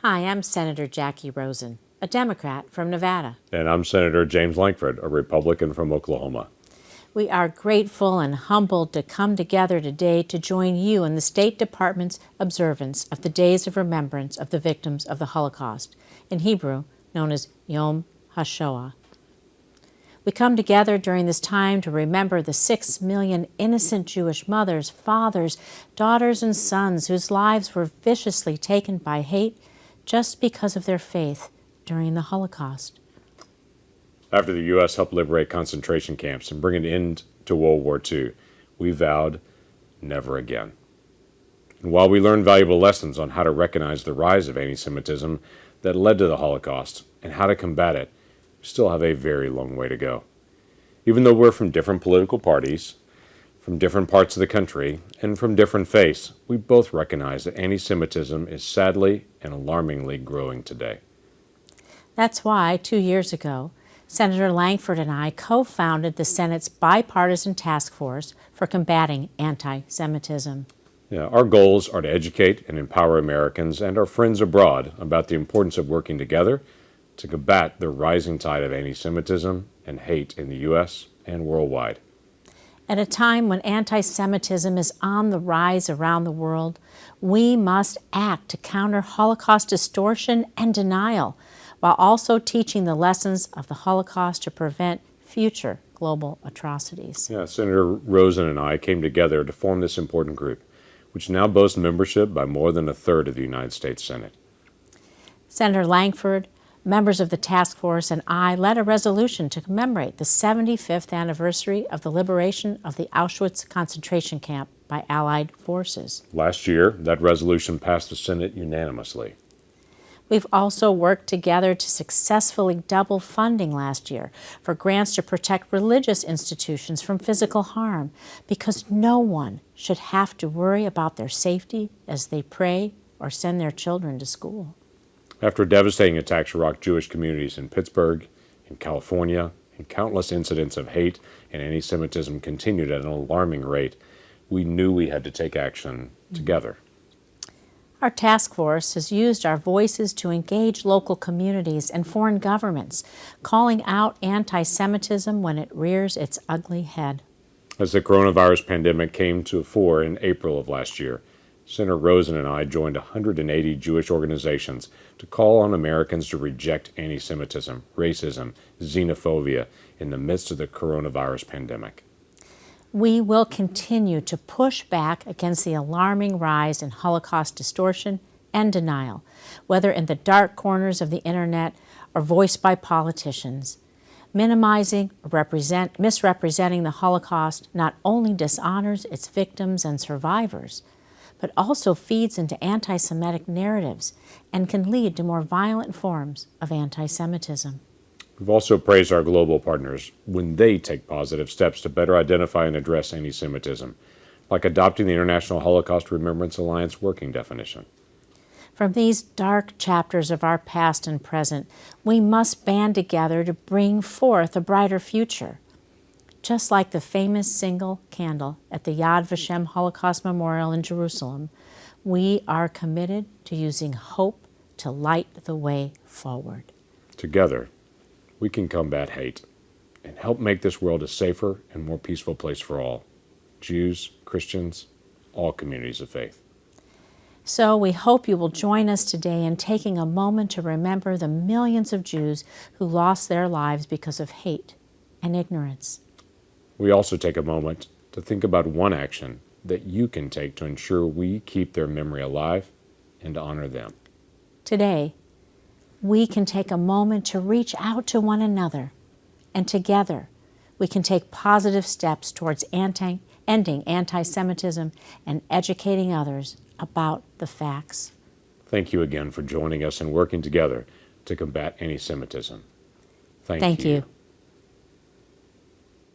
Hi, I'm Senator Jackie Rosen, a Democrat from Nevada. And I'm Senator James Lankford, a Republican from Oklahoma. We are grateful and humbled to come together today to join you in the State Department's observance of the Days of Remembrance of the Victims of the Holocaust, in Hebrew known as Yom HaShoah. We come together during this time to remember the 6 million innocent Jewish mothers, fathers, daughters, and sons whose lives were viciously taken by hate just because of their faith during the Holocaust. After the U.S. helped liberate concentration camps and bring an end to World War II, we vowed never again. And while we learned valuable lessons on how to recognize the rise of anti-Semitism that led to the Holocaust and how to combat it, we still have a very long way to go. Even though we're from different political parties, from different parts of the country, and from different faiths, we both recognize that anti-Semitism is sadly and alarmingly growing today. That's why, 2 years ago, Senator Lankford and I co-founded the Senate's bipartisan task force for combating anti-Semitism. Yeah, our goals are to educate and empower Americans and our friends abroad about the importance of working together to combat the rising tide of anti-Semitism and hate in the U.S. and worldwide. At a time when anti-Semitism is on the rise around the world, we must act to counter Holocaust distortion and denial, while also teaching the lessons of the Holocaust to prevent future global atrocities. Yeah, Senator Rosen and I came together to form this important group, which now boasts membership by more than a third of the United States Senate. Senator Lankford, members of the task force, and I led a resolution to commemorate the 75th anniversary of the liberation of the Auschwitz concentration camp by Allied forces. Last year, that resolution passed the Senate unanimously. We've also worked together to successfully double funding last year for grants to protect religious institutions from physical harm, because no one should have to worry about their safety as they pray or send their children to school. After devastating attacks rocked Jewish communities in Pittsburgh, in California, and countless incidents of hate and anti-Semitism continued at an alarming rate, we knew we had to take action together. Our task force has used our voices to engage local communities and foreign governments, calling out anti-Semitism when it rears its ugly head. As the coronavirus pandemic came to the fore in April of last year, Senator Rosen and I joined 180 Jewish organizations to call on Americans to reject anti-Semitism, racism, xenophobia in the midst of the coronavirus pandemic. We will continue to push back against the alarming rise in Holocaust distortion and denial, whether in the dark corners of the internet or voiced by politicians. Minimizing or misrepresenting the Holocaust not only dishonors its victims and survivors, but also feeds into anti-Semitic narratives and can lead to more violent forms of anti-Semitism. We've also praised our global partners when they take positive steps to better identify and address anti-Semitism, like adopting the International Holocaust Remembrance Alliance working definition. From these dark chapters of our past and present, we must band together to bring forth a brighter future. Just like the famous single candle at the Yad Vashem Holocaust Memorial in Jerusalem, we are committed to using hope to light the way forward. Together, we can combat hate and help make this world a safer and more peaceful place for all, Jews, Christians, all communities of faith. So we hope you will join us today in taking a moment to remember the millions of Jews who lost their lives because of hate and ignorance. We also take a moment to think about one action that you can take to ensure we keep their memory alive and honor them. Today, we can take a moment to reach out to one another, and together we can take positive steps towards ending anti-Semitism and educating others about the facts. Thank you again for joining us and working together to combat anti-Semitism. Thank you.